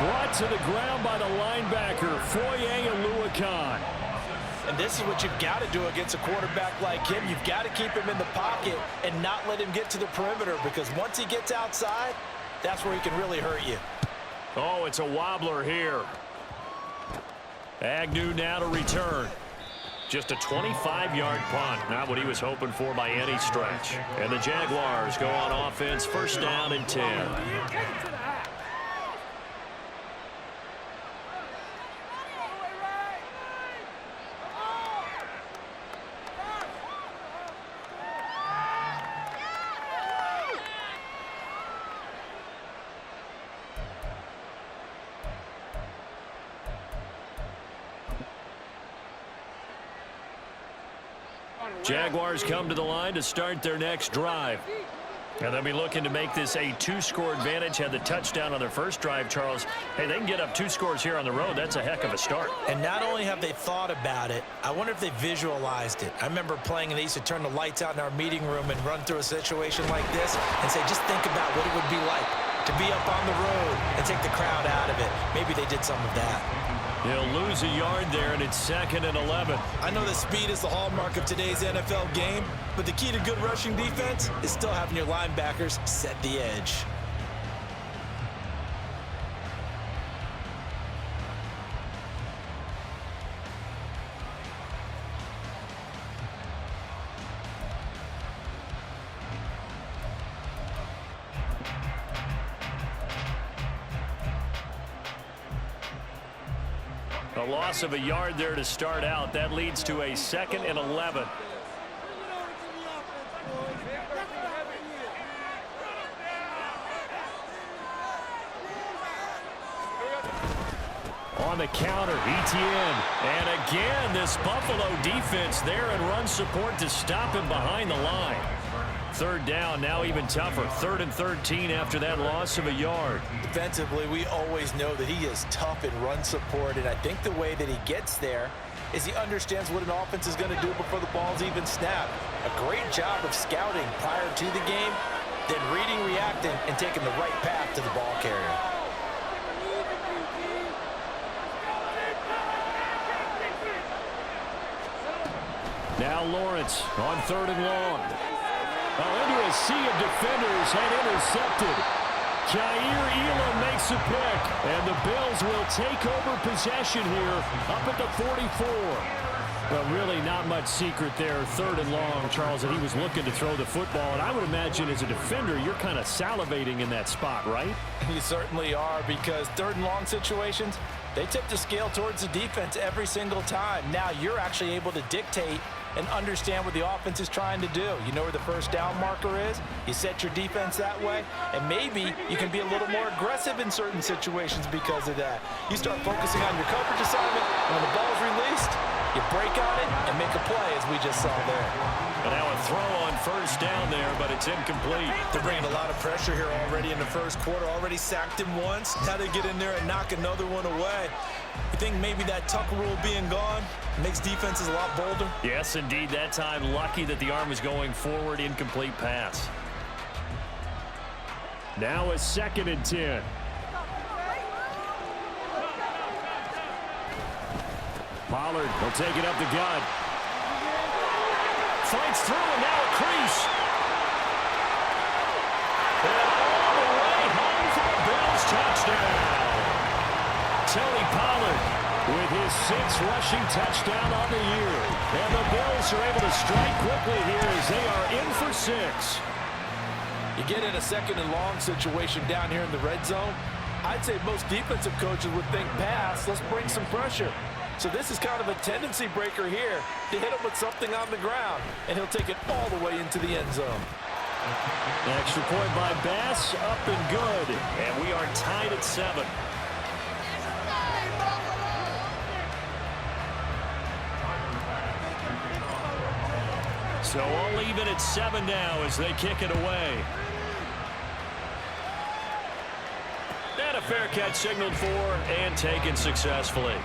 Brought to the ground by the linebacker, Foye Oluokun. And this is what you've got to do against a quarterback like him. You've got to keep him in the pocket and not let him get to the perimeter, because once he gets outside, that's where he can really hurt you. Oh, it's a wobbler here. Agnew now to return. Just a 25-yard punt. Not what he was hoping for by any stretch. And the Jaguars go on offense, first down and 10. Jaguars come to the line to start their next drive. And they'll be looking to make this a two-score advantage. Had the touchdown on their first drive, Charles. Hey, they can get up 2 scores here on the road. That's a heck of a start. And not only have they thought about it, I wonder if they visualized it. I remember playing, and they used to turn the lights out in our meeting room and run through a situation like this and say, just think about what it would be like to be up on the road and take the crowd out of it. Maybe they did some of that. He'll lose a yard there, and it's 2nd and 11. I know that speed is the hallmark of today's NFL game, but the key to good rushing defense is still having your linebackers set the edge. A loss of a yard there to start out. That leads to a 2nd and 11. On the counter, Etienne. And again, this Buffalo defense there and run support to stop him behind the line. 3rd down, now even tougher. 3rd and 13 after that loss of a yard. Defensively, we always know that he is tough in run support, and I think the way that he gets there is he understands what an offense is going to do before the ball's even snapped. A great job of scouting prior to the game, then reading, reacting, and taking the right path to the ball carrier. Now Lawrence on 3rd and long. Into a sea of defenders and intercepted. Jair Elam makes a pick, and the Bills will take over possession here up at the 44. But really not much secret there. 3rd and long, Charles, that he was looking to throw the football. And I would imagine as a defender, you're kind of salivating in that spot, right? You certainly are, because 3rd and long situations, they tip the scale towards the defense every single time. Now you're actually able to dictate and understand what the offense is trying to do. You know where the first down marker is. You set your defense that way, and maybe you can be a little more aggressive in certain situations because of that. You start focusing on your coverage assignment, and when the ball's released, you break on it and make a play, as we just saw there. And now a throw on first down there, but it's incomplete. They're bringing a lot of pressure here already in the first quarter. Already sacked him once. Now they get in there and knock another one away. You think maybe that tuck rule being gone makes defenses a lot bolder? Yes, indeed. That time, lucky that the arm was going forward. Incomplete pass. Now a 2nd and 10. Pollard will take it up the gut. Fights through, and now a crease. And all the way home for a Bills touchdown. Tony Pollard with his 6th rushing touchdown on the year. And the Bills are able to strike quickly here as they are in for 6. You get in a 2nd and long situation down here in the red zone, I'd say most defensive coaches would think pass, let's bring some pressure. So this is kind of a tendency breaker here to hit him with something on the ground, and he'll take it all the way into the end zone. Extra point by Bass, up and good. And we are tied at 7. So all even at 7 now as they kick it away. And a fair catch signaled for and taken successfully.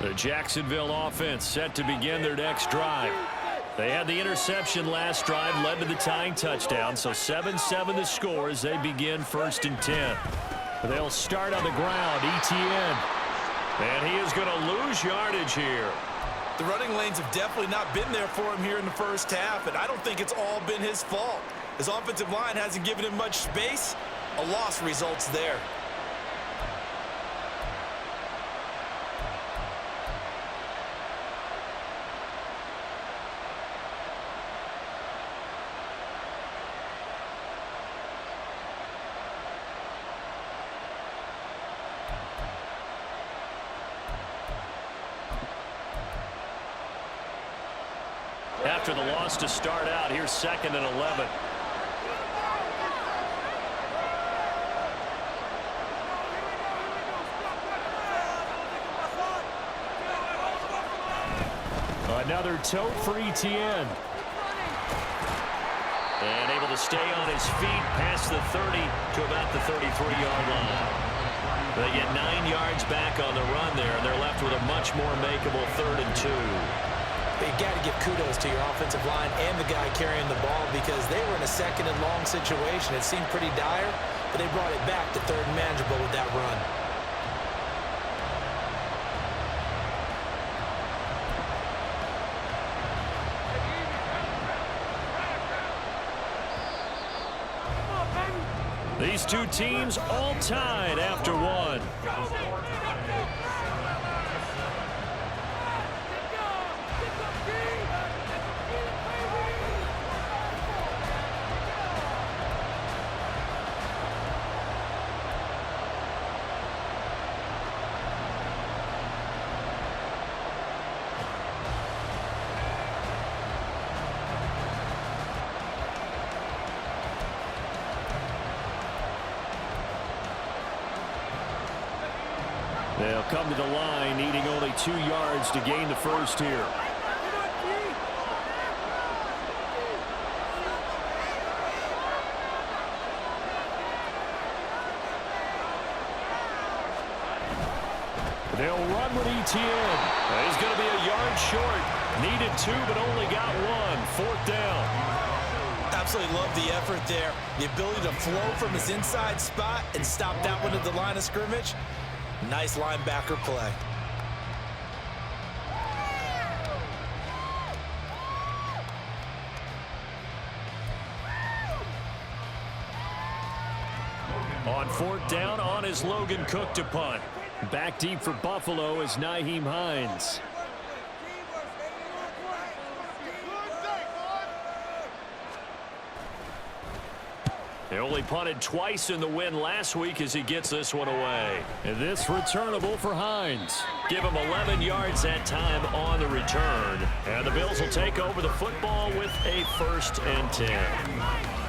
The Jacksonville offense set to begin their next drive. They had the interception last drive, led to the tying touchdown, so 7-7 the score as they begin 1st and 10. They'll start on the ground, ETN. And he is going to lose yardage here. The running lanes have definitely not been there for him here in the first half, and I don't think it's all been his fault. His offensive line hasn't given him much space. A loss results there. After the loss to start out, here's 2nd and 11. Another tote for ETN. And able to stay on his feet past the 30 to about the 33-yard line. They get 9 yards back on the run there, and they're left with a much more makeable 3rd and 2. You got to give kudos to your offensive line and the guy carrying the ball because they were in a 2nd and long situation. It seemed pretty dire, but they brought it back to 3rd and manageable with that run. These two teams all tied after one. They'll come to the line, needing only 2 yards to gain the first here. They'll run with ETN. He's going to be a yard short. Needed 2, but only got 1. 4th down. Absolutely love the effort there. The ability to flow from his inside spot and stop that one at the line of scrimmage. Nice linebacker play. On 4th down, on is Logan Cook to punt. Back deep for Buffalo is Nyheim Hines. They only punted twice in the win last week as he gets this one away. And this returnable for Hines. Give him 11 yards that time on the return. And the Bills will take over the football with a 1st and 10.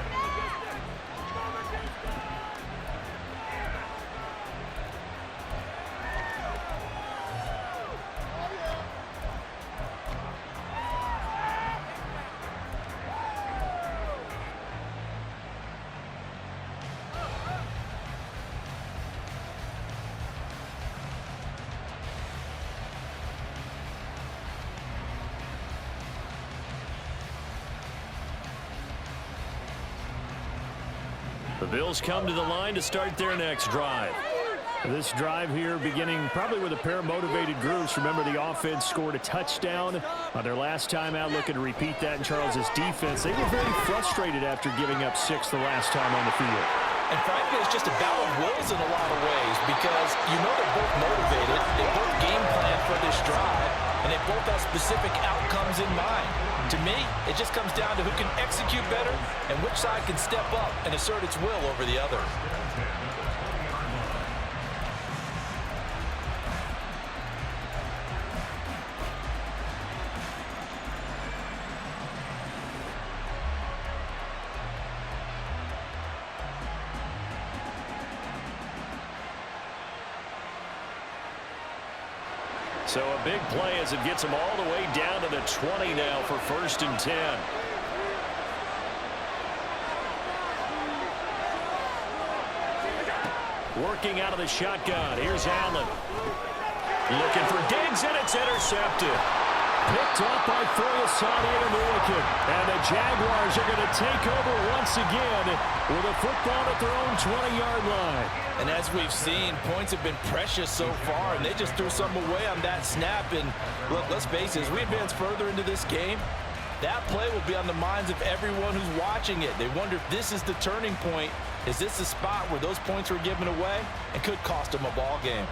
The Bills come to the line to start their next drive. This drive here beginning probably with a pair of motivated groups. Remember, the offense scored a touchdown on their last time out, looking to repeat that in Charles's defense. They were very frustrated after giving up 6 the last time on the field. And frankly, it's just a battle of wills in a lot of ways because you know they're both motivated. They both game plan for this drive, and they both have specific outcomes in mind. To me, it just comes down to who can execute better and which side can step up and assert its will over the other. So a big play as it gets them all the way down to the 20 now for 1st and 10. Working out of the shotgun. Here's Allen. Looking for Diggs, and it's intercepted. Picked up by Foyesade and Wickett. And the Jaguars are going to take over once again with a football at their own 20-yard line. And as we've seen, points have been precious so far, and they just threw some away on that snap. And look, let's face it, as we advance further into this game, that play will be on the minds of everyone who's watching it. They wonder if this is the turning point. Is this the spot where those points were given away and could cost them a ball game?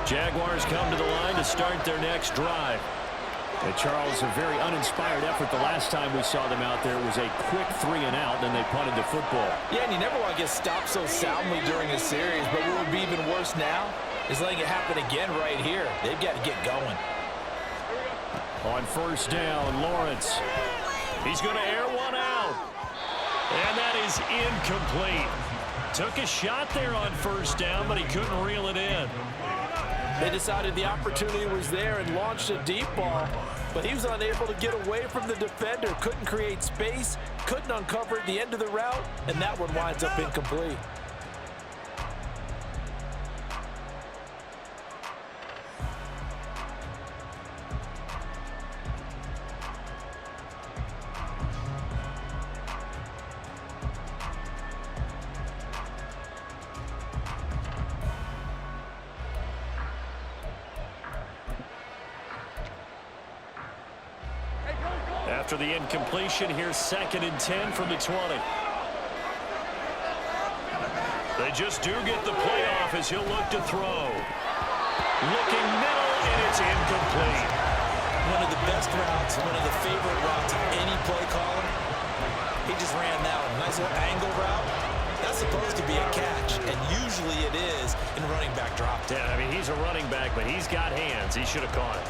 Jaguars come to the line to start their next drive. And Charles, a very uninspired effort the last time we saw them out there. It was a quick 3-and-out, then they punted the football. Yeah, and you never want to get stopped so soundly during a series, but what would be even worse now is letting it happen again right here. They've got to get going. On first down, Lawrence. He's going to air one out. And that is incomplete. Took a shot there on first down, but he couldn't reel it in. They decided the opportunity was there and launched a deep ball, but he was unable to get away from the defender, couldn't create space, couldn't uncover at the end of the route, and that one winds up incomplete. After the incompletion, here's 2nd and 10 from the 20. They just do get the play off as he'll look to throw. Looking middle, and it's incomplete. One of the best routes, one of the favorite routes of any play caller. He just ran that one. Nice little angle route. That's supposed to be a catch, and usually it is in running back drop. Yeah, I mean, he's a running back, but he's got hands. He should have caught it.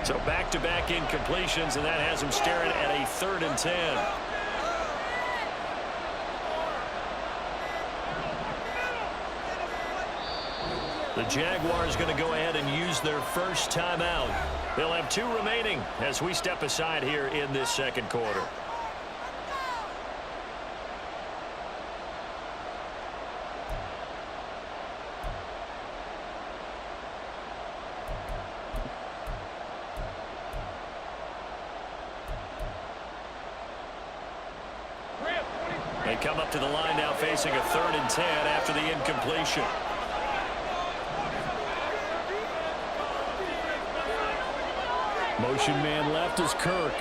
So back-to-back incompletions, and that has him staring at a 3rd and 10. The Jaguars going to go ahead and use their first timeout. They'll have 2 remaining as we step aside here in this second quarter. They come up to the line now facing a 3rd and 10 after the incompletion. Motion man left is Kirk.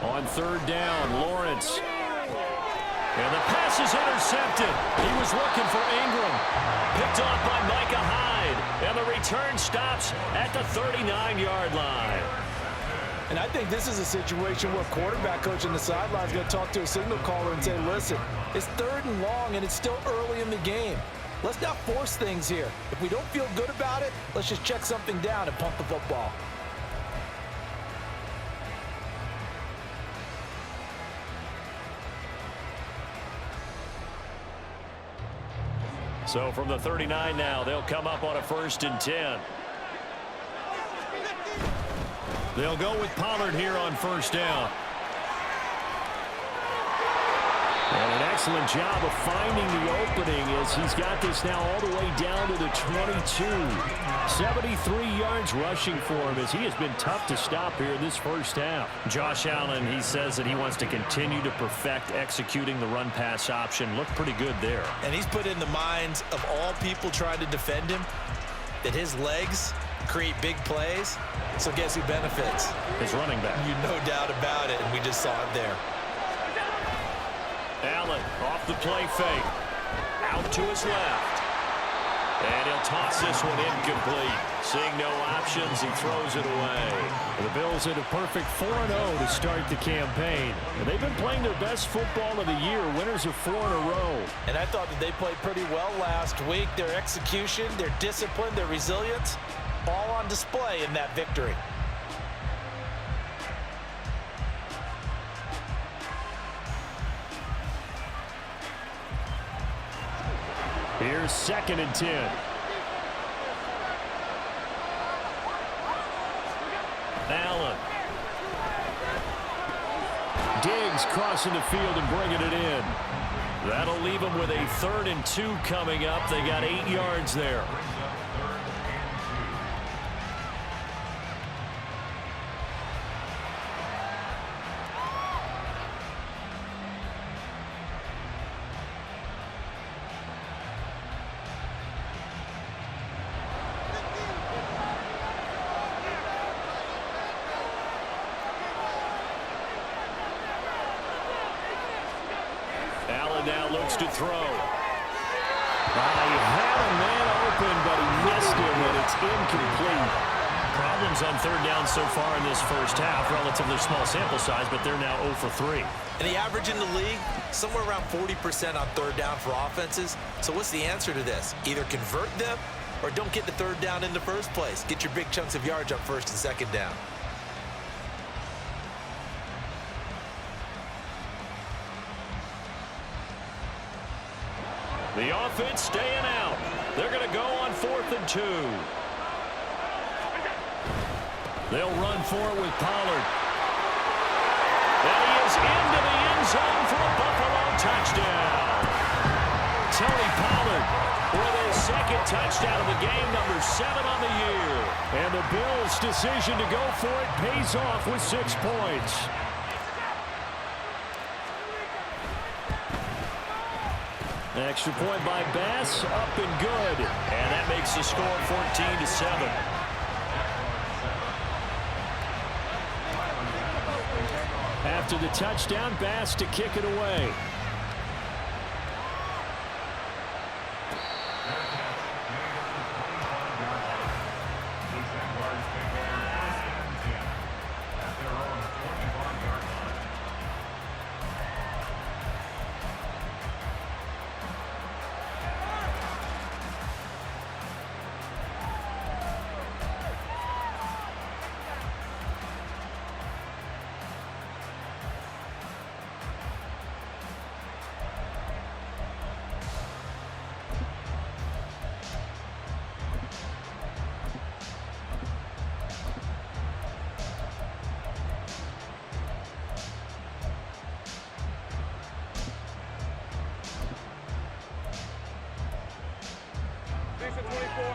On 3rd down, Lawrence. And the pass is intercepted. He was looking for Ingram. Picked off by Micah Hyde. And the return stops at the 39-yard line. And I think this is a situation where quarterback coach on the sideline is going to talk to a signal caller and say, listen, it's 3rd and long and it's still early in the game. Let's not force things here. If we don't feel good about it, let's just check something down and punt the football. So from the 39 now, they'll come up on a 1st and 10. They'll go with Pollard here on 1st down. And an excellent job of finding the opening as he's got this now all the way down to the 22. 73 yards rushing for him as he has been tough to stop here in this first half. Josh Allen, he says that he wants to continue to perfect executing the run-pass option. Looked pretty good there. And he's put in the minds of all people trying to defend him that his legs create big plays. So guess who benefits? His running back. You no doubt about it, and we just saw it there. Allen off the play fake. Out to his left. And he'll toss this one incomplete. Seeing no options, he throws it away. The Bills at a perfect 4-0 to start the campaign. And they've been playing their best football of the year, winners of 4 in a row. And I thought that they played pretty well last week. Their execution, their discipline, their resilience, all on display in that victory. Here's 2nd and 10. Allen. Diggs crossing the field and bringing it in. That'll leave them with a 3rd and 2 coming up. They got 8 yards there. Allen now looks to throw. He had a man open, but he missed him, and it's incomplete. Problems on 3rd down so far in this first half. Relatively small sample size, but they're now 0 for 3. And the average in the league, somewhere around 40% on 3rd down for offenses. So what's the answer to this? Either convert them or don't get the 3rd down in the first place. Get your big chunks of yards on 1st and 2nd down. The offense staying out. They're going to go on 4th and 2. They'll run for it with Pollard. And he is into the end zone for a Buffalo touchdown. Tony Pollard with his 2nd touchdown of the game, number 7 on the year. And the Bills' decision to go for it pays off with 6 points. Extra point by Bass, up and good. And that makes the score 14-7. After the touchdown, Bass to kick it away.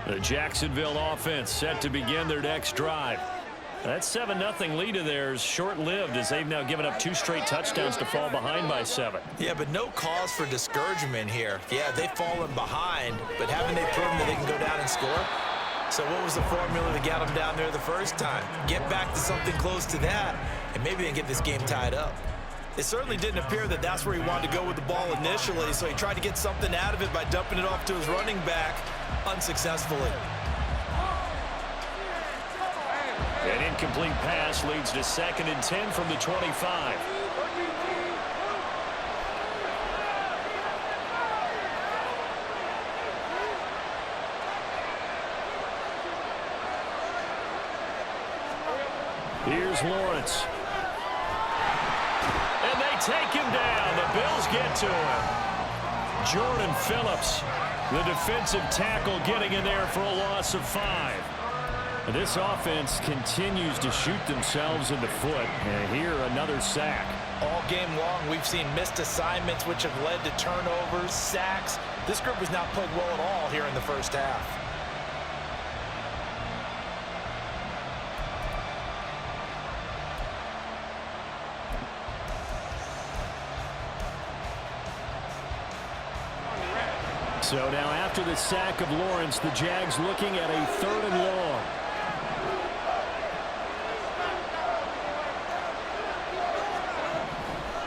The Jacksonville offense set to begin their next drive. That 7-0 lead of theirs short-lived as they've now given up 2 straight touchdowns to fall behind by 7. Yeah, but no cause for discouragement here. Yeah, they've fallen behind, but haven't they proven that they can go down and score? So what was the formula to get them down there the first time? Get back to something close to that, and maybe they can get this game tied up. It certainly didn't appear that that's where he wanted to go with the ball initially, so he tried to get something out of it by dumping it off to his running back unsuccessfully. An incomplete pass leads to 2nd and 10 from the 25. Here's Lawrence. And they take him down. The Bills get to him. Jordan Phillips, the defensive tackle, getting in there for a loss of 5. And this offense continues to shoot themselves in the foot. And here, another sack. All game long, we've seen missed assignments, which have led to turnovers, sacks. This group has not played well at all here in the first half. So now after the sack of Lawrence, the Jags looking at a 3rd and long.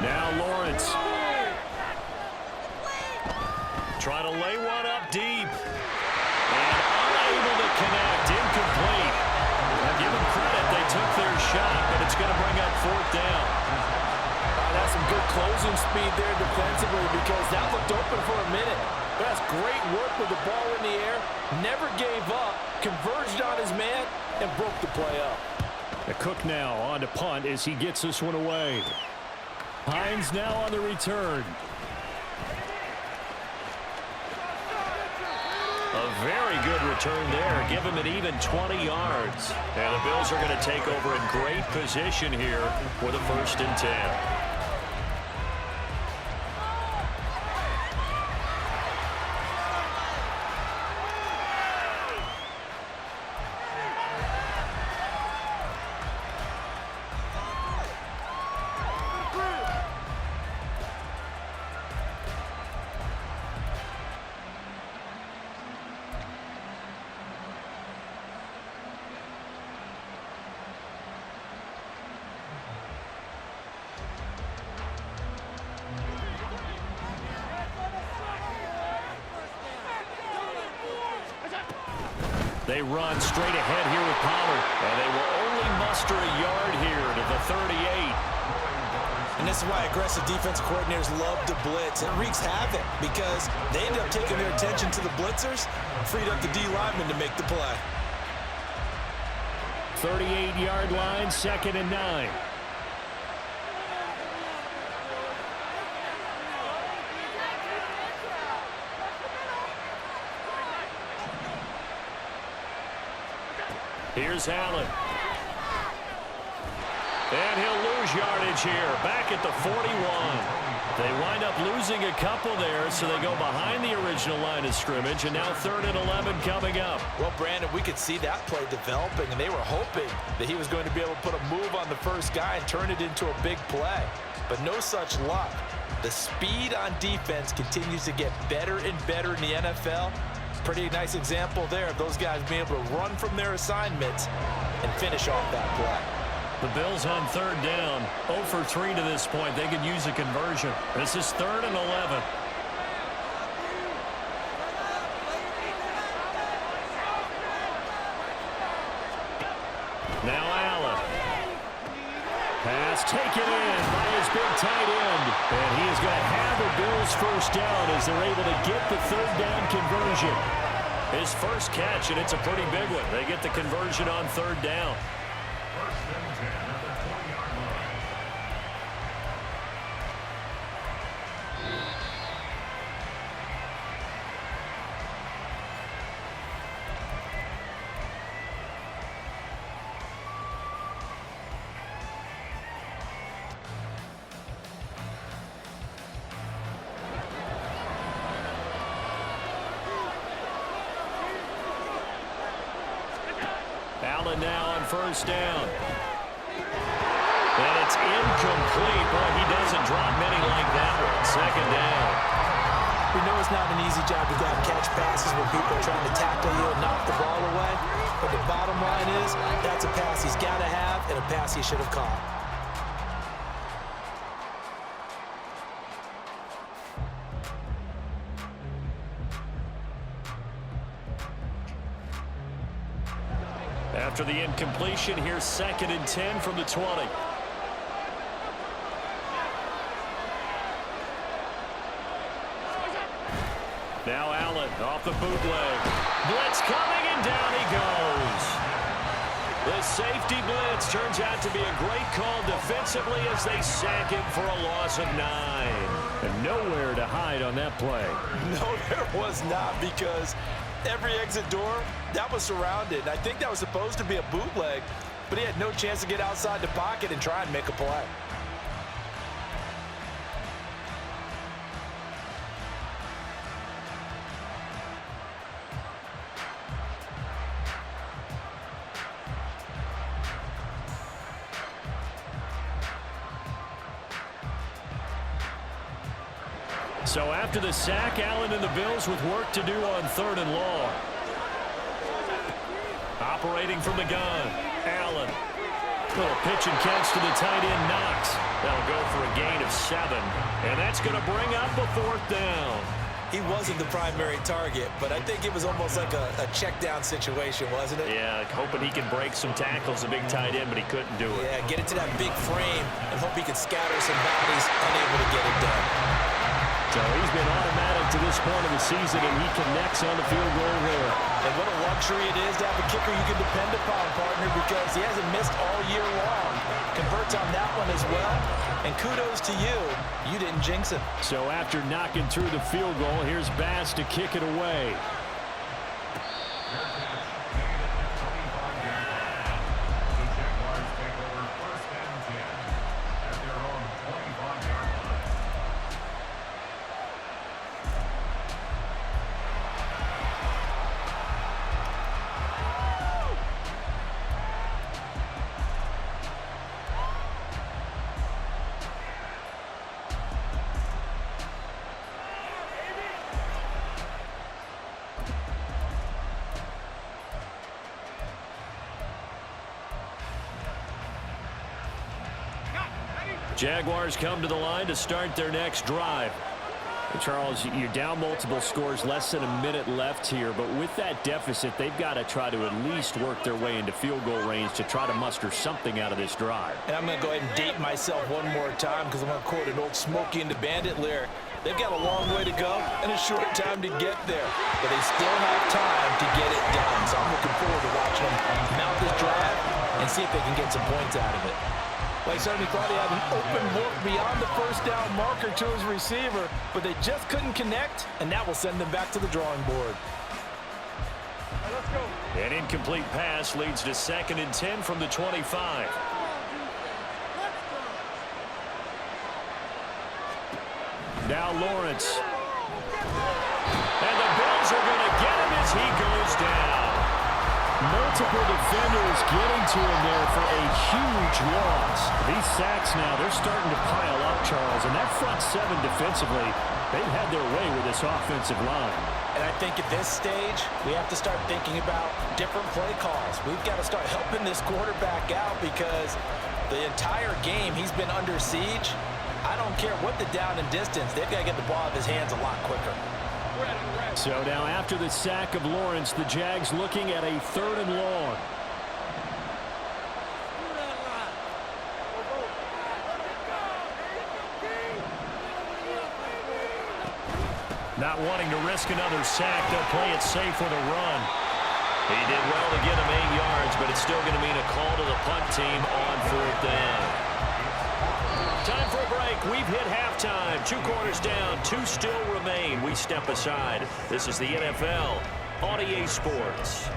Now Lawrence. Trying to lay one up deep. And unable to connect. incomplete. Now, give them credit. They took their shot, but it's going to bring up fourth down. That's some good closing speed there defensively because that looked open for a minute. That's great work with the ball in the air. Never gave up, converged on his man, and broke the play up. The Cook now on to punt as he gets this one away. Hines now on the return. A very good return there. Give him an even 20 yards. And the Bills are going to take over in great position here with a 1st and 10. They run straight ahead here with Pollard, and they will only muster a yard here to the 38. And this is why aggressive defensive coordinators love to blitz. It wreaks havoc because they end up taking their attention to the blitzers, freed up the D lineman to make the play. 38-yard line, 2nd and 9. Here's Allen. And he'll lose yardage here. Back at the 41. They wind up losing a couple there, so they go behind the original line of scrimmage, and now 3rd and 11 coming up. Well, Brandon, we could see that play developing, and they were hoping that he was going to be able to put a move on the first guy and turn it into a big play. But no such luck. The speed on defense continues to get better and better in the NFL. Pretty nice example there of those guys being able to run from their assignments and finish off that play. The Bills on 3rd down, 0 for 3 to this point. They could use a conversion. This is 3rd and 11. Now Allen. Pass taken in by his big tight end. And he is going to have the Bills 1st down as they're able to get the 3rd down conversion. His first catch, and it's a pretty big one. They get the conversion on 3rd down. Allen now on 1st down. And it's incomplete. Boy, he doesn't drop many like that one. 2nd down. We know it's not an easy job to grab catch passes when people are trying to tackle you and knock the ball away. But the bottom line is that's a pass he's got to have and a pass he should have caught. After the incompletion, here's 2nd and 10 from the 20. Now Allen off the bootleg. Blitz coming, and down he goes. The safety blitz turns out to be a great call defensively as they sack him for a loss of 9. And nowhere to hide on that play. No, there was not, because every exit door, that was surrounded. I think that was supposed to be a bootleg, but he had no chance to get outside the pocket and try and make a play. So after the sack, Allen and the Bills with work to do on 3rd and long. Operating from the gun, Allen. Little pitch and catch to the tight end, Knox. That'll go for a gain of 7. And that's going to bring up a 4th down. he wasn't the primary target, but I think it was almost like a check down situation, wasn't it? Yeah, hoping he can break some tackles, a big tight end, but he couldn't do it. Yeah, get it to that big frame and hope he can scatter some bodies, unable to get it done. So he's been automatic to this point of the season, and he connects on the field goal there. And what a luxury it is to have a kicker you can depend upon, partner, because he hasn't missed all year long. Converts on that one as well. And kudos to you. You didn't jinx him. So after knocking through the field goal, here's Bass to kick it away. Jaguars come to the line to start their next drive. And Charles, you're down multiple scores, less than a minute left here, but with that deficit, they've got to try to at least work their way into field goal range to try to muster something out of this drive. And I'm going to go ahead and date myself one more time because I'm going to quote an old Smokey and the Bandit lyric. They've got a long way to go and a short time to get there, but they still have time to get it done. So I'm looking forward to watching them mount this drive and see if they can get some points out of it. Well, he certainly thought he had an open look beyond the first down marker to his receiver, but they just couldn't connect, and that will send them back to the drawing board. Let's go. An incomplete pass leads to 2nd and 10 from the 25. Now Lawrence. And the Bills are going to get him as he goes down. Multiple defenders getting to him there for a huge loss. These sacks now, they're starting to pile up, Charles. And that front seven defensively, they've had their way with this offensive line. And I think at this stage, we have to start thinking about different play calls. We've got to start helping this quarterback out because the entire game he's been under siege. I don't care what the down and distance, they've got to get the ball out of his hands a lot quicker. So now after the sack of Lawrence, the Jags looking at a 3rd and long. Not wanting to risk another sack, they'll play it safe with a run. He did well to get him 8 yards, but it's still going to mean a call to the punt team on 4th down. Time for a break. We've hit halftime. 2 quarters down. 2 still remain. We step aside. This is the NFL on EA Sports.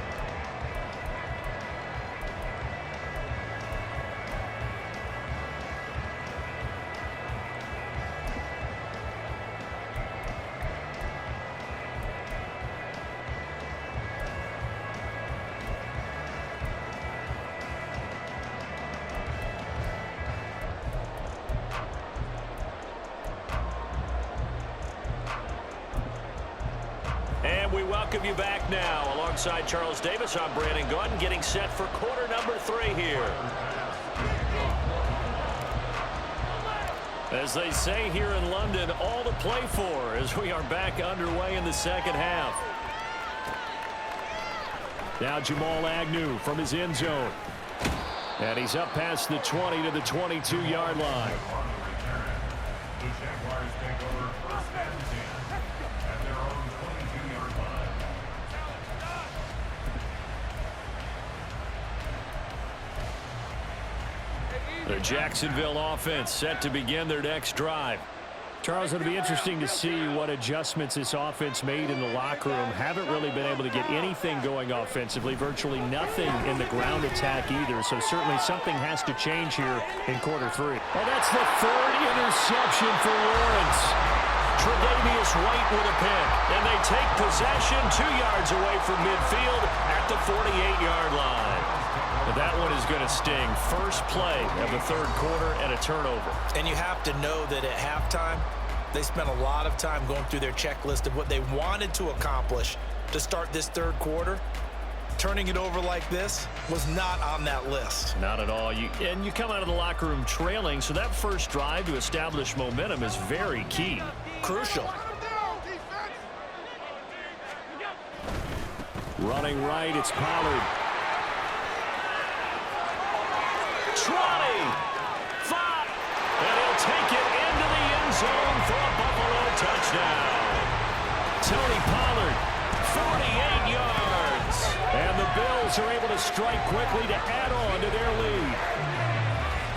We welcome you back now. Alongside Charles Davis, I'm Brandon Gordon, getting set for quarter number 3 here. As they say here in London, all to play for as we are back underway in the second half. Now Jamal Agnew from his end zone. And he's up past the 20 to the 22-yard line. The Jaguars take over 1st and 10 at their own 22-yard line. The Jacksonville offense set to begin their next drive. Charles, it'll be interesting to see what adjustments this offense made in the locker room. Haven't really been able to get anything going offensively, virtually nothing in the ground attack either. So certainly something has to change here in quarter 3. And that's the 3rd interception for Lawrence. Tre'Davious White with a pick. And they take possession 2 yards away from midfield at the 48-yard line. But that one is going to sting. First play of the 3rd quarter and a turnover. And you have to know that at halftime, they spent a lot of time going through their checklist of what they wanted to accomplish to start this 3rd quarter. Turning it over like this was not on that list. Not at all. And you come out of the locker room trailing, so that first drive to establish momentum is very key. Crucial. Running right, it's Pollard. Trotty! 5! And he'll take it into the end zone for a Buffalo touchdown. Tony Pollard, 48 yards. And the Bills are able to strike quickly to add on to their lead.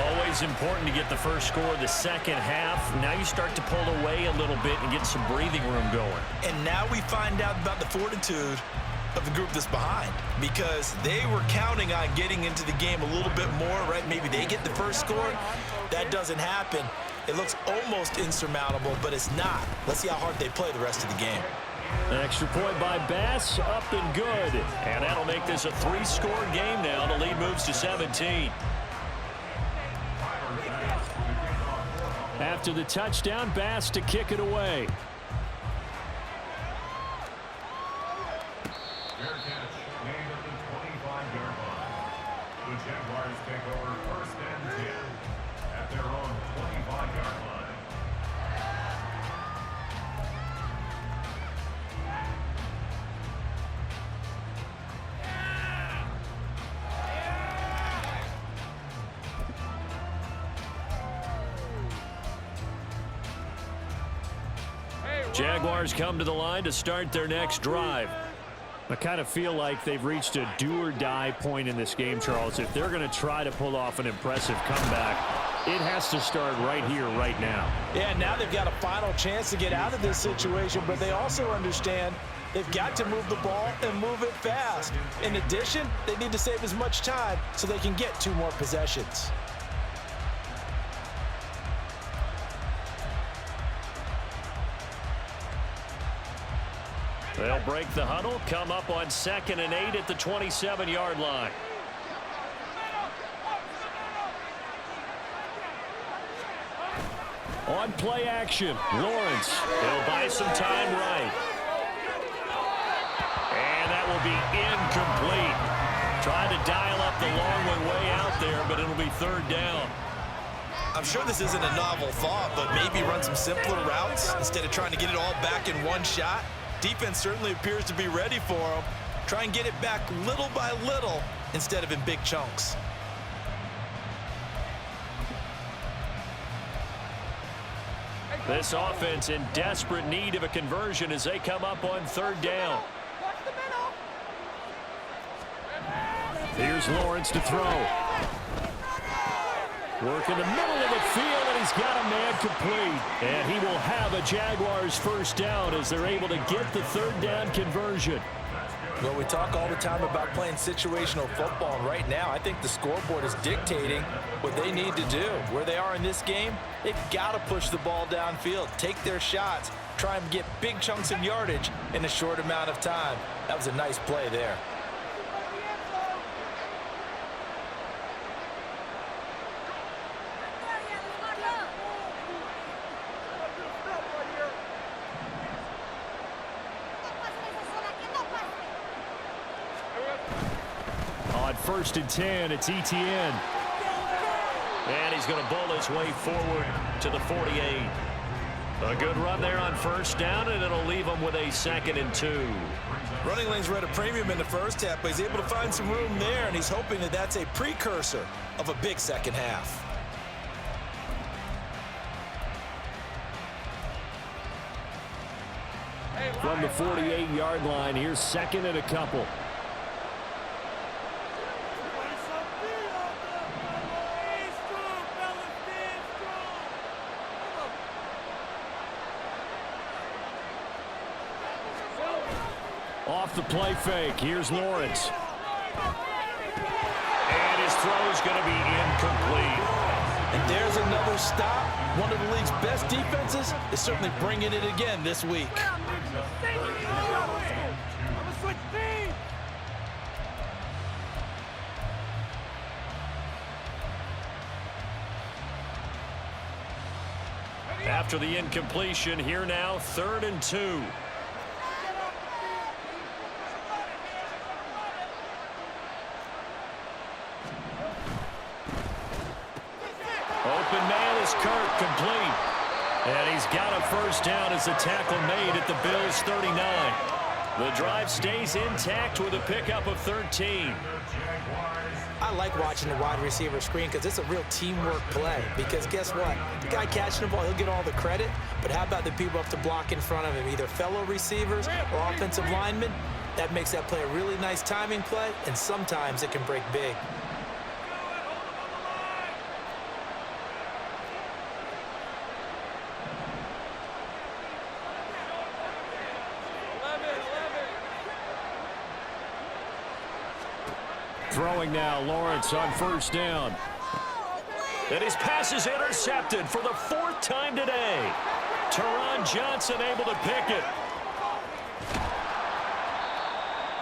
Always important to get the first score of the second half. Now you start to pull away a little bit and get some breathing room going. And now we find out about the fortitude of the group that's behind, because they were counting on getting into the game a little bit more, right? Maybe they get the first score. That doesn't happen. It looks almost insurmountable, but it's not. Let's see how hard they play the rest of the game. An extra point by Bass, up and good. And that'll make this a 3-score game now. The lead moves to 17. After the touchdown, Bass to kick it away. Fair catch, made at the 25-yard line. The Jaguars take over 1st and 10 at their own 25-yard line. Jaguars come to the line to start their next drive. I kind of feel like they've reached a do-or-die point in this game, Charles. If they're going to try to pull off an impressive comeback, it has to start right here, right now. Yeah, now they've got a final chance to get out of this situation, but they also understand they've got to move the ball and move it fast. In addition, they need to save as much time so they can get 2 more possessions. They'll break the huddle, come up on 2nd and 8 at the 27-yard line. On play action, Lawrence. He'll buy some time right. And that will be incomplete. Trying to dial up the long one way out there, but it'll be 3rd down. I'm sure this isn't a novel thought, but maybe run some simpler routes instead of trying to get it all back in one shot. Defense certainly appears to be ready for him. Try and get it back little by little instead of in big chunks. This offense in desperate need of a conversion as they come up on 3rd down. Here's Lawrence to throw. Work in the middle of the field, and he's got a man complete. And he will have a Jaguars 1st down as they're able to get the 3rd down conversion. Well, we talk all the time about playing situational football, and right now I think the scoreboard is dictating what they need to do. Where they are in this game, they've got to push the ball downfield, take their shots, try and get big chunks of yardage in a short amount of time. That was a nice play there. On 1st and 10, it's Etienne. And he's going to bull his way forward to the 48. A good run there on 1st down, and it'll leave him with a 2nd and 2. Running lanes were at a premium in the first half, but he's able to find some room there, and he's hoping that that's a precursor of a big second half. From the 48-yard line, here's 2nd and a couple. Off the play fake, here's Lawrence. And his throw is going to be incomplete. And there's another stop. One of the league's best defenses is certainly bringing it again this week. After the incompletion, here now, 3rd and 2. Open man is Kirk, complete. And he's got a 1st down as the tackle made at the Bills' 39. The drive stays intact with a pickup of 13. I like watching the wide receiver screen because it's a real teamwork play. Because guess what? The guy catching the ball, he'll get all the credit. But how about the people up to block in front of him, either fellow receivers or offensive linemen? That makes that play a really nice timing play, and sometimes it can break big. Throwing now, Lawrence on first down. And his pass is intercepted for the 4th time today. Teron Johnson able to pick it.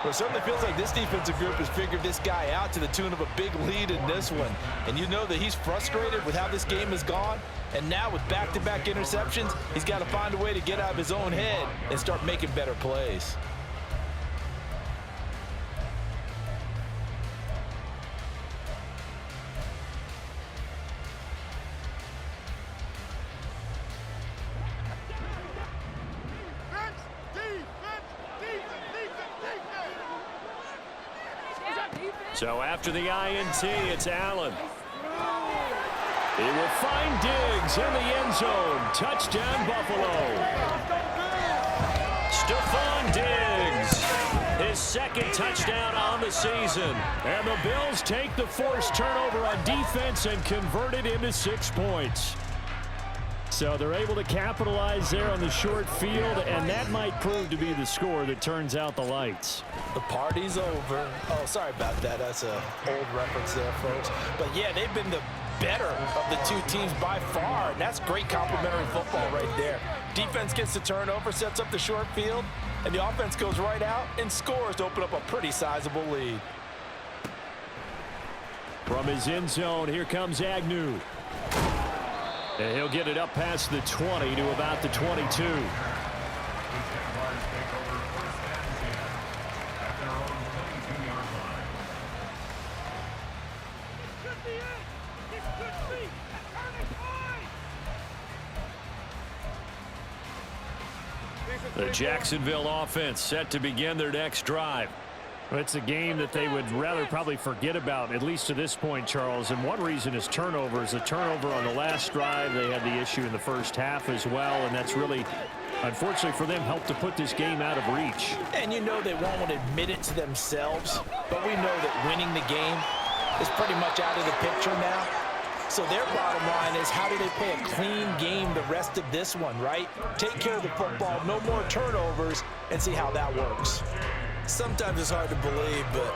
Well, it certainly feels like this defensive group has figured this guy out to the tune of a big lead in this one. And you know that he's frustrated with how this game has gone. And now with back-to-back interceptions, he's got to find a way to get out of his own head and start making better plays. So after the INT, it's Allen. He will find Diggs in the end zone. Touchdown, Buffalo. Stephon Diggs, his 2nd touchdown on the season. And the Bills take the forced turnover on defense and convert it into 6 points. So they're able to capitalize there on the short field, and that might prove to be the score that turns out the lights. The party's over. Oh, sorry about that. That's an old reference there, folks. But, yeah, they've been the better of the two teams by far, and that's great complimentary football right there. Defense gets the turnover, sets up the short field, and the offense goes right out and scores to open up a pretty sizable lead. From his end zone, here comes Agnew. And he'll get it up past the 20 to about the 22. The Jacksonville offense set to begin their next drive. It's a game that they would rather probably forget about, at least to this point, Charles. And one reason is turnovers. The turnover on the last drive, they had the issue in the first half as well, and that's really, unfortunately for them, helped to put this game out of reach. And you know they won't admit it to themselves, but we know that winning the game is pretty much out of the picture now. So their bottom line is, how do they play a clean game the rest of this one, right? Take care of the football, no more turnovers, and see how that works. Sometimes it's hard to believe, but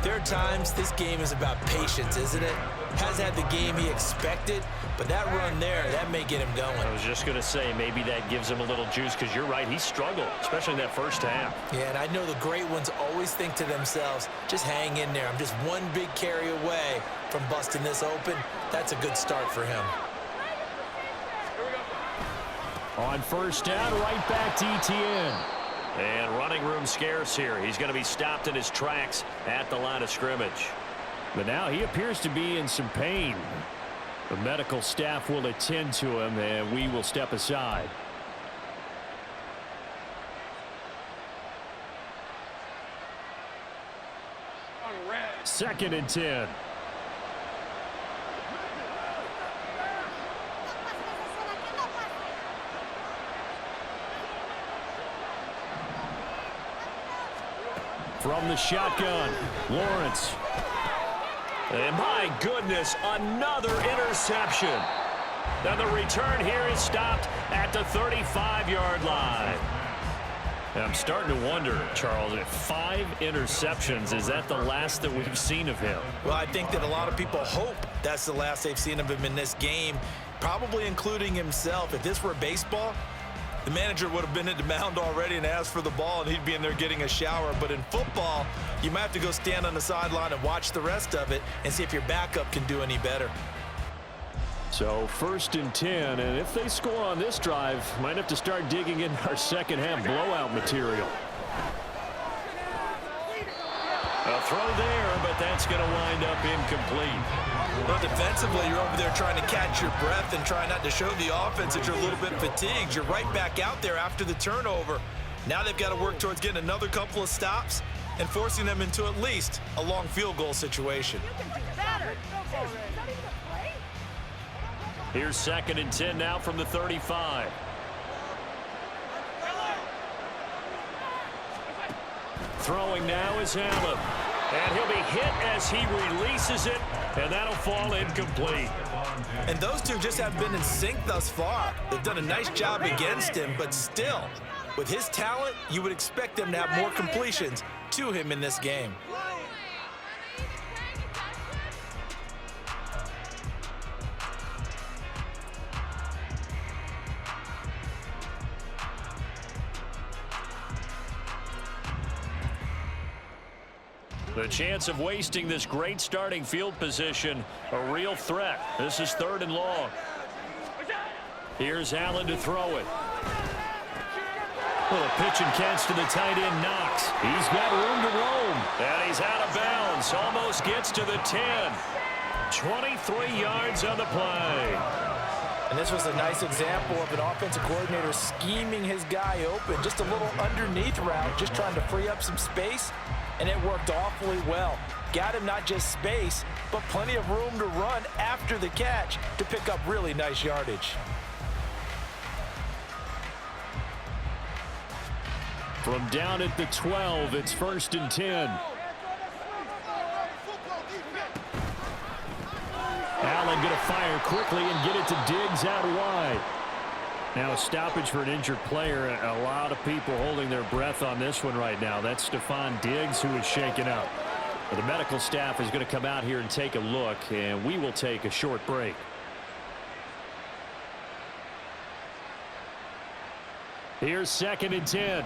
there are times this game is about patience, isn't it? Hasn't had the game he expected, but that run there, that may get him going. I was just going to say, maybe that gives him a little juice, because you're right, he struggled, especially in that first half. Yeah, and I know the great ones always think to themselves, just hang in there. I'm just one big carry away from busting this open. That's a good start for him. On first down, right back to Etienne. And running room scarce here. He's going to be stopped in his tracks at the line of scrimmage. But now he appears to be in some pain. The medical staff will attend to him, and we will step aside. Second and 10. From the shotgun, Lawrence. And my goodness, another interception. And the return here is stopped at the 35-yard line. And I'm starting to wonder, Charles, if 5 interceptions, is that the last that we've seen of him? Well, I think that a lot of people hope that's the last they've seen of him in this game, probably including himself. If this were baseball, the manager would have been at the mound already and asked for the ball, and he'd be in there getting a shower. But in football, you might have to go stand on the sideline and watch the rest of it and see if your backup can do any better. So first and 10, and if they score on this drive, might have to start digging in our second half blowout material. A throw there, but that's going to wind up incomplete. Well, defensively, you're over there trying to catch your breath and try not to show the offense that you're a little bit fatigued. You're right back out there after the turnover. Now they've got to work towards getting another couple of stops and forcing them into at least a long field goal situation. Here's 2nd and 10 now from the 35. Throwing now is Allen. And he'll be hit as he releases it, and that'll fall incomplete. And those two just haven't been in sync thus far. They've done a nice job against him, but still, with his talent, you would expect them to have more completions to him in this game. The chance of wasting this great starting field position, a real threat. This is 3rd and long. Here's Allen to throw it. Little pitch and catch to the tight end, Knox. He's got room to roam. And he's out of bounds. Almost gets to the 10. 23 yards on the play. And this was a nice example of an offensive coordinator scheming his guy open. Just a little underneath route, just trying to free up some space. And it worked awfully well. Got him not just space, but plenty of room to run after the catch to pick up really nice yardage. From down at the 12, it's 1st and 10. Allen going to fire quickly and get it to Diggs out wide. Now a stoppage for an injured player. A lot of people holding their breath on this one right now. That's Stephon Diggs, who is shaken up. The medical staff is going to come out here and take a look, and we will take a short break. Here's 2nd and 10.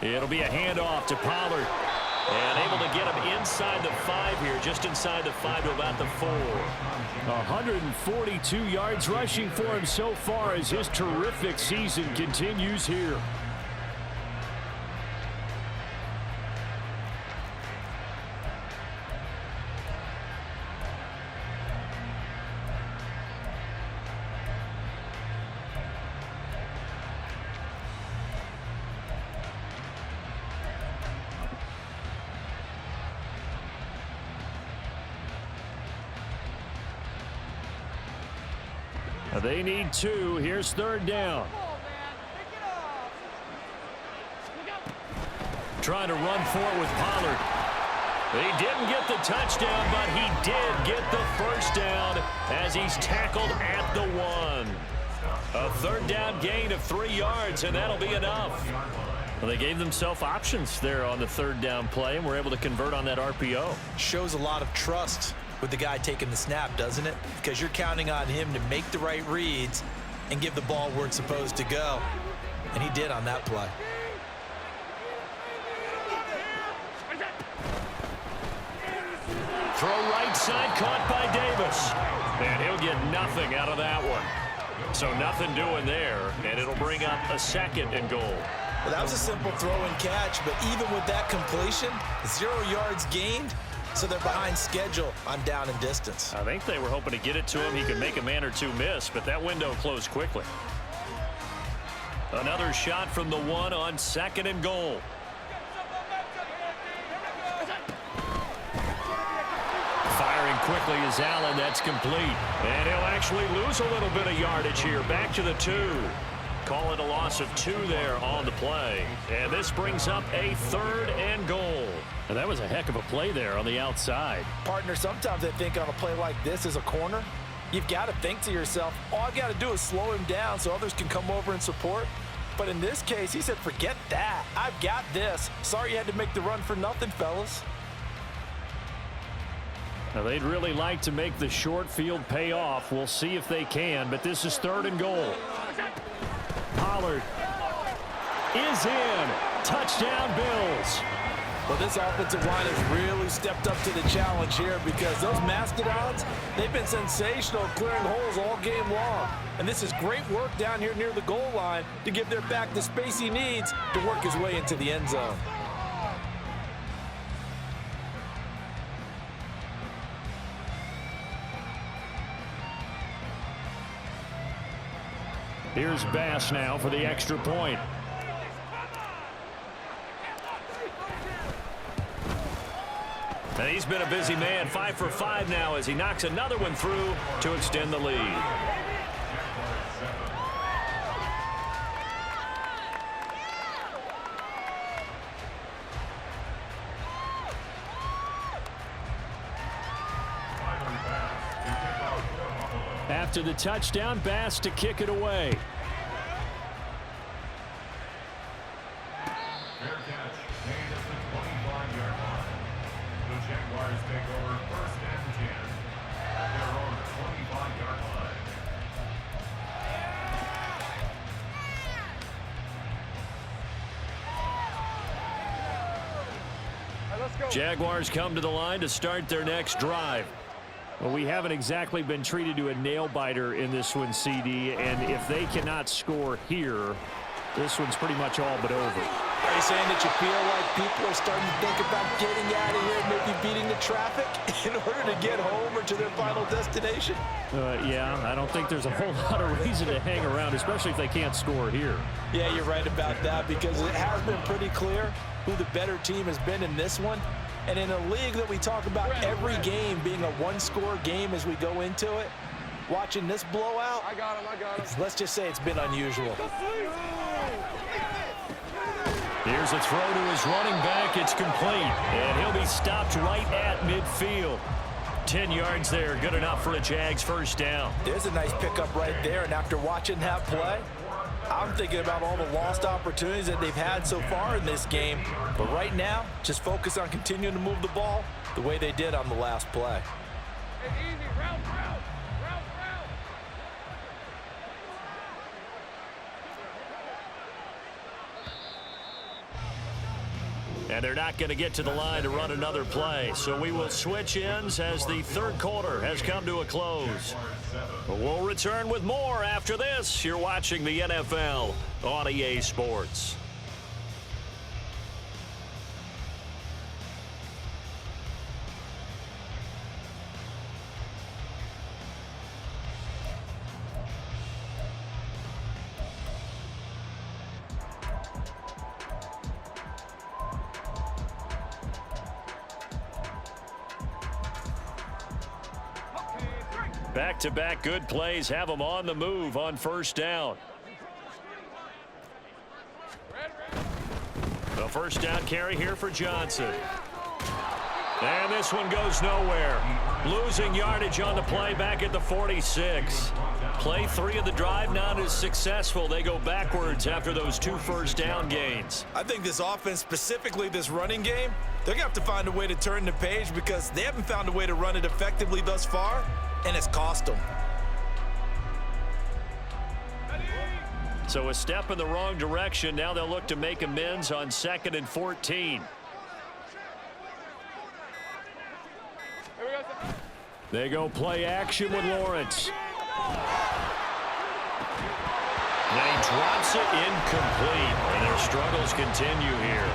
It'll be a handoff to Pollard. And able to get him inside the 5 here, just inside the 5 to about the 4. 142 yards rushing for him so far as his terrific season continues here. They need 2. Here's 3rd down. Trying to run for it with Pollard. He didn't get the touchdown, but he did get the 1st down as he's tackled at the 1. A 3rd down gain of 3 yards, and that'll be enough. Well, they gave themselves options there on the 3rd down play, and were able to convert on that RPO. Shows a lot of trust with the guy taking the snap, doesn't it? Because you're counting on him to make the right reads and give the ball where it's supposed to go. And he did on that play. Throw right side, caught by Davis. And he'll get nothing out of that one. So nothing doing there, and it'll bring up a 2nd and goal. Well, that was a simple throw and catch, but even with that completion, 0 yards gained. So they're behind schedule on down and distance. I think they were hoping to get it to him. He could make a man or two miss, but that window closed quickly. Another shot from the 1 on 2nd and goal. Firing quickly is Allen. That's complete. And he'll actually lose a little bit of yardage here. Back to the 2. Call it a loss of 2 there on the play. And this brings up a 3rd and goal. And that was a heck of a play there on the outside. Partner, sometimes I think on a play like this as a corner, you've got to think to yourself, all I've got to do is slow him down so others can come over and support. But in this case, he said, forget that. I've got this. Sorry you had to make the run for nothing, fellas. Now, they'd really like to make the short field pay off. We'll see if they can, but this is 3rd and goal. Pollard is in. Touchdown, Bills. Well, this offensive line has really stepped up to the challenge here because those Mastodons, they've been sensational clearing holes all game long. And this is great work down here near the goal line to give their back the space he needs to work his way into the end zone. Here's Bass now for the extra point. And he's been a busy man, 5 for 5 now as he knocks another one through to extend the lead. After the touchdown, Bass to kick it away. Fair catch, made at the 25-yard line. The Jaguars take over first and 10 at their own 25-yard line. Jaguars come to the line to start their next drive. Well, we haven't exactly been treated to a nail-biter in this one, CD, and if they cannot score here, this one's pretty much all but over. Are you saying that you feel like people are starting to think about getting out of here, maybe beating the traffic in order to get home or to their final destination? Yeah, I don't think there's a whole lot of reason to hang around, especially if they can't score here. Yeah, you're right about that because it has been pretty clear who the better team has been in this one. And in a league that we talk about every game being a one-score game as we go into it, watching this blowout, I got him. Let's just say it's been unusual. Here's a throw to his running back. It's complete, and he'll be stopped right at midfield. 10 yards there, good enough for a Jags first down. There's a nice pickup right there, and after watching that play, I'm thinking about all the lost opportunities that they've had so far in this game. But right now, just focus on continuing to move the ball the way they did on the last play. And they're not going to get to the line to run another play. So we will switch ends as the third quarter has come to a close. We'll return with more after this. You're watching the NFL on EA Sports. Back-to-back good plays have them on the move on first down. The first down carry here for Johnson. And this one goes nowhere. Losing yardage on the play back at the 46. Play 3 of the drive not as successful. They go backwards after those 2 first down gains. I think this offense, specifically this running game, they're going to have to find a way to turn the page because they haven't found a way to run it effectively thus far. And it's cost them. So a step in the wrong direction. Now they'll look to make amends on 2nd and 14. They go play action with Lawrence. And he drops it incomplete. And their struggles continue here.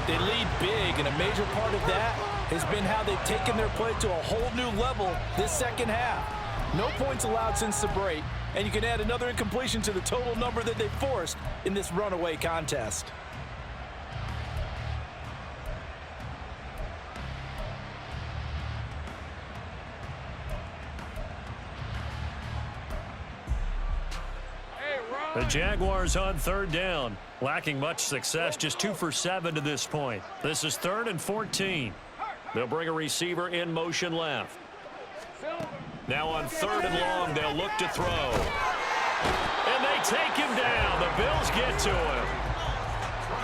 They lead big, and a major part of that has been how they've taken their play to a whole new level this second half. No points allowed since the break, and you can add another incompletion to the total number that they forced in this runaway contest. The Jaguars on third down. Lacking much success, just 2 for 7 to this point. This is 3rd and 14. They'll bring a receiver in motion left. Now on 3rd and long, they'll look to throw. And they take him down. The Bills get to him.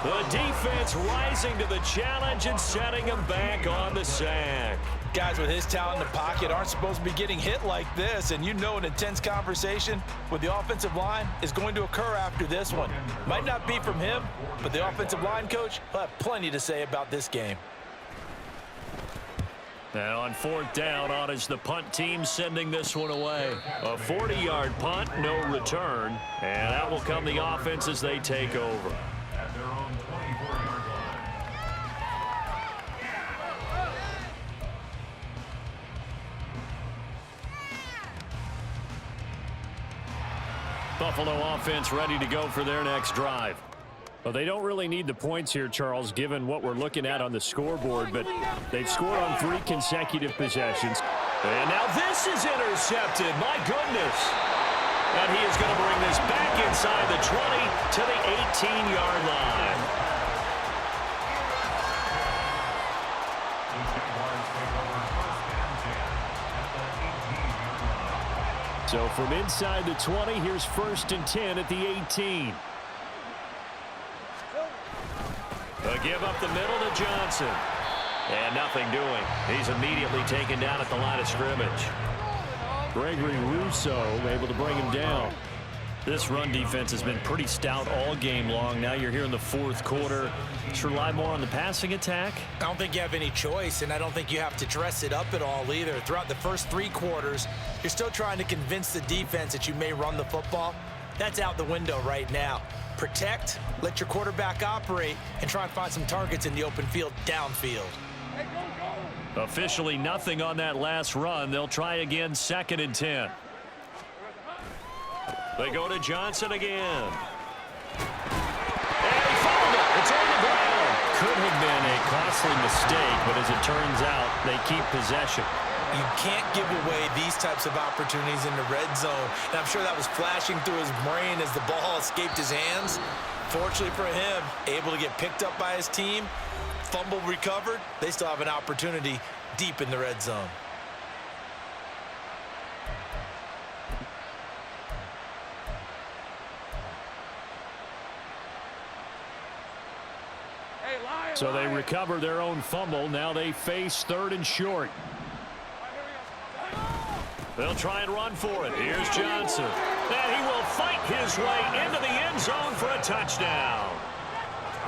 The defense rising to the challenge and setting him back on the sack. Guys with his talent in the pocket aren't supposed to be getting hit like this, and you know an intense conversation with the offensive line is going to occur after this one. Might not be from him, but the offensive line coach will have plenty to say about this game. Now on 4th down, on is the punt team sending this one away. A 40-yard punt, no return, and that will come the offense as they take over. At their own 24-yard line. Buffalo offense ready to go for their next drive. Well, they don't really need the points here, Charles, given what we're looking at on the scoreboard, but they've scored on 3 consecutive possessions. And now this is intercepted. My goodness. And he is going to bring this back inside the 20 to the 18-yard line. So from inside the 20, here's 1st and 10 at the 18. A give up the middle to Johnson. And nothing doing. He's immediately taken down at the line of scrimmage. Gregory Rousseau able to bring him down. This run defense has been pretty stout all game long. Now you're here in the 4th quarter. Just rely more on the passing attack. I don't think you have any choice, and I don't think you have to dress it up at all either. Throughout the first 3 quarters, you're still trying to convince the defense that you may run the football. That's out the window right now. Protect, let your quarterback operate, and try and find some targets in the open field downfield. Officially nothing on that last run. They'll try again, 2nd and 10. They go to Johnson again. And he fouled it. It's on the ground. Could have been a costly mistake, but as it turns out, they keep possession. You can't give away these types of opportunities in the red zone. And I'm sure that was flashing through his brain as the ball escaped his hands. Fortunately for him, able to get picked up by his team, fumble recovered. They still have an opportunity deep in the red zone. So they recover their own fumble. Now they face 3rd and short. They'll try and run for it. Here's Johnson. And he will fight his way into the end zone for a touchdown.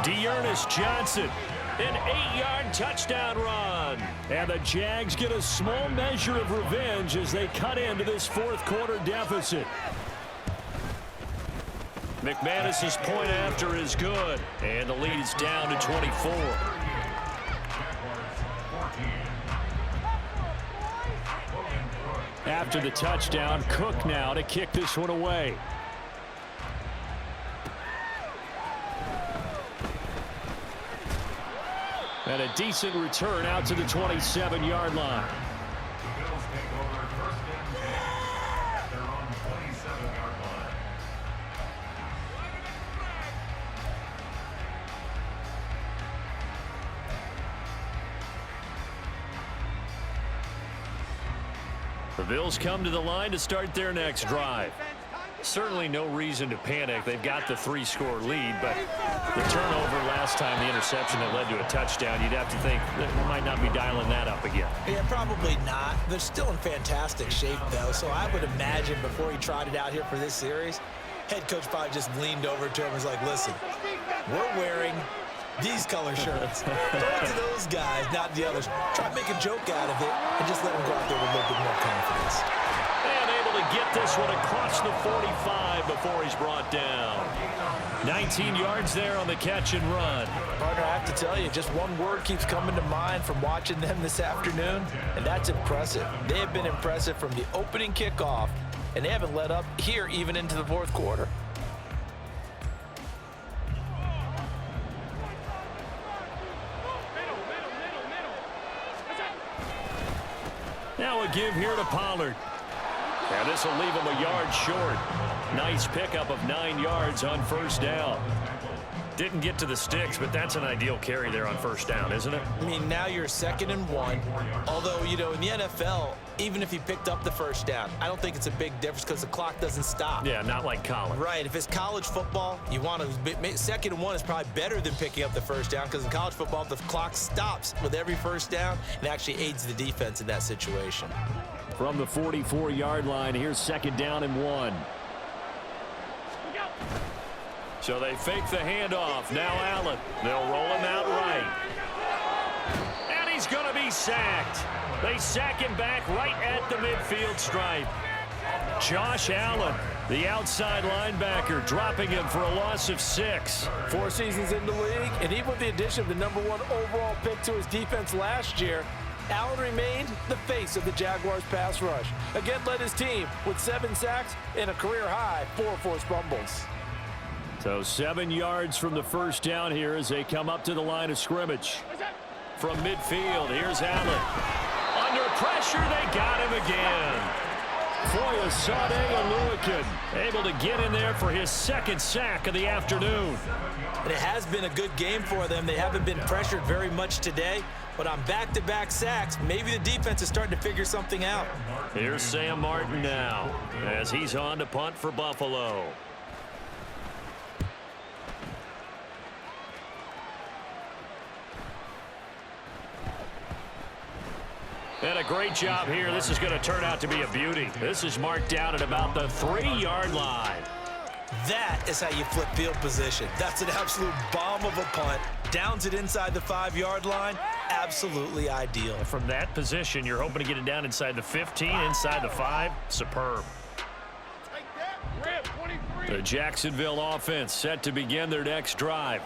Dearness Johnson, an 8-yard touchdown run. And the Jags get a small measure of revenge as they cut into this 4th quarter deficit. McManus's point after is good. And the lead is down to 24. After the touchdown, Cook now to kick this one away. And a decent return out to the 27-yard line. The Bills take over 1st and 10 at their own 27-yard line. The Bills come to the line to start their next drive. Certainly no reason to panic. They've got the 3-score lead, but the turnover last time, the interception that led to a touchdown, you'd have to think they might not be dialing that up again. Yeah, probably not. They're still in fantastic shape, though, so I would imagine before he trotted out here for this series, head coach probably just leaned over to him and was like, listen, we're wearing these color shirts. Throw it to those guys, not the others. Try to make a joke out of it and just let them go out there with a little bit more confidence. And able to get this one across the 45 before he's brought down. 19 yards there on the catch and run. Partner, I have to tell you, just one word keeps coming to mind from watching them this afternoon, and that's impressive. They have been impressive from the opening kickoff, and they haven't let up here even into the 4th quarter. Now a give here to Pollard. And this will leave him a yard short. Nice pickup of 9 yards on 1st down. Didn't get to the sticks, but that's an ideal carry there on 1st down, isn't it? I mean, now you're 2nd and 1. Although, you know, in the NFL, even if he picked up the 1st down, I don't think it's a big difference because the clock doesn't stop. Yeah, not like college. Right. If it's college football, you want to 2nd and 1 is probably better than picking up the 1st down because in college football, the clock stops with every 1st down and actually aids the defense in that situation. From the 44-yard line, here's 2nd down and 1. So they fake the handoff. Now Allen. They'll roll him out right. And he's going to be sacked. They sack him back right at the midfield stripe. Josh Allen, the outside linebacker, dropping him for a loss of 6. 4 seasons in the league, and even with the addition of the #1 overall pick to his defense last year, Allen remained the face of the Jaguars pass rush. Again, led his team with 7 sacks and a career-high 4 forced fumbles. So 7 yards from the first down here as they come up to the line of scrimmage. From midfield, here's Allen. Under pressure, they got him again. Foyesade Oluwakin able to get in there for his 2nd sack of the afternoon. And it has been a good game for them. They haven't been pressured very much today, but on back-to-back sacks, maybe the defense is starting to figure something out. Here's Sam Martin now as he's on to punt for Buffalo. And a great job here. This is going to turn out to be a beauty. This is marked down at about the 3-yard line. That is how you flip field position. That's an absolute bomb of a punt. Downs it inside the 5-yard line. Absolutely ideal. From that position, you're hoping to get it down inside the 15, inside the 5. Superb. The Jacksonville offense set to begin their next drive.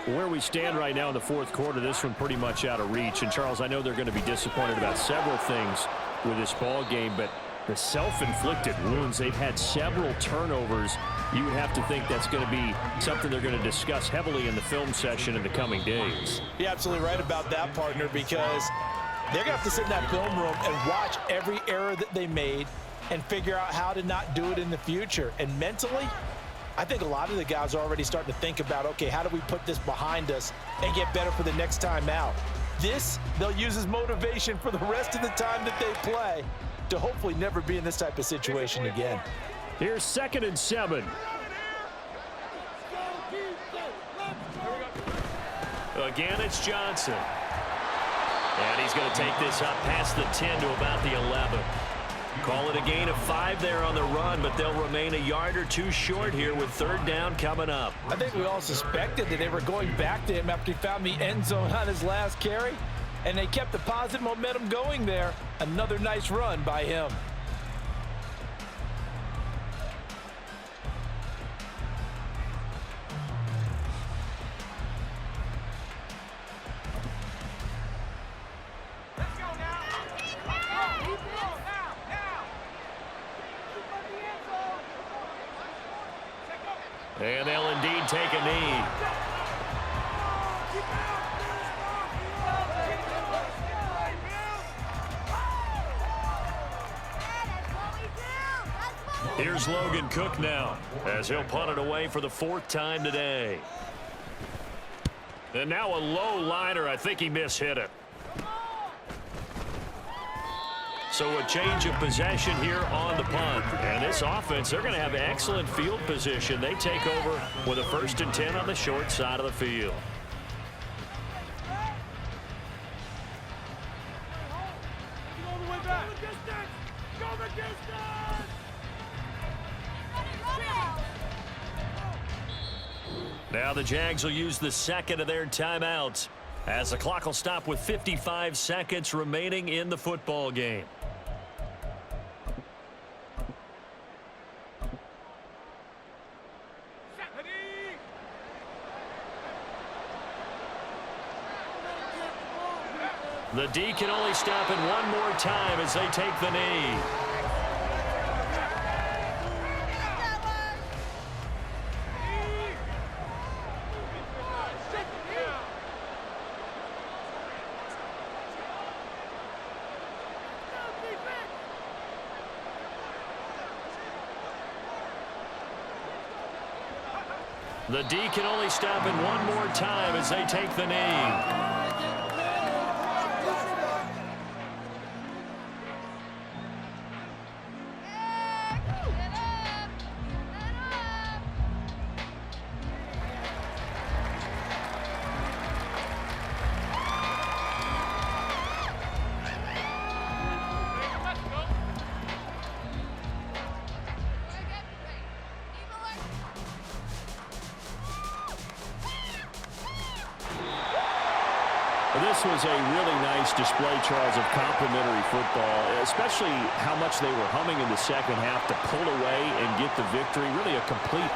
Where we stand right now in the 4th quarter, this one pretty much out of reach. And, Charles, I know they're going to be disappointed about several things with this ball game, but the self-inflicted wounds, they've had several turnovers. You would have to think that's going to be something they're going to discuss heavily in the film session in the coming days. You're absolutely right about that, partner, because they're going to have to sit in that film room and watch every error that they made and figure out how to not do it in the future. And mentally, I think a lot of the guys are already starting to think about, okay, how do we put this behind us and get better for the next time out? This, they'll use as motivation for the rest of the time that they play to hopefully never be in this type of situation again. Here's 2nd and 7. Again, it's Johnson. And he's going to take this up past the 10 to about the 11. Call it a gain of 5 there on the run, but they'll remain a yard or 2 short here with 3rd down coming up. I think we all suspected that they were going back to him after he found the end zone on his last carry, and they kept the positive momentum going there. Another nice run by him. And they'll indeed take a knee. Here's Logan Cook now as he'll punt it away for the 4th time today. And now a low liner. I think he mishit it. So a change of possession here on the punt. And this offense, they're going to have excellent field position. They take over with a 1st and 10 on the short side of the field. Now the Jags will use the 2nd of their timeouts as the clock will stop with 55 seconds remaining in the football game. The D can only stop it one more time as they take the knee. The D can only stop it one more time as they take the knee. This was a really nice display, Charles, of complimentary football, especially how much they were humming in the second half to pull away and get the victory. Really a complete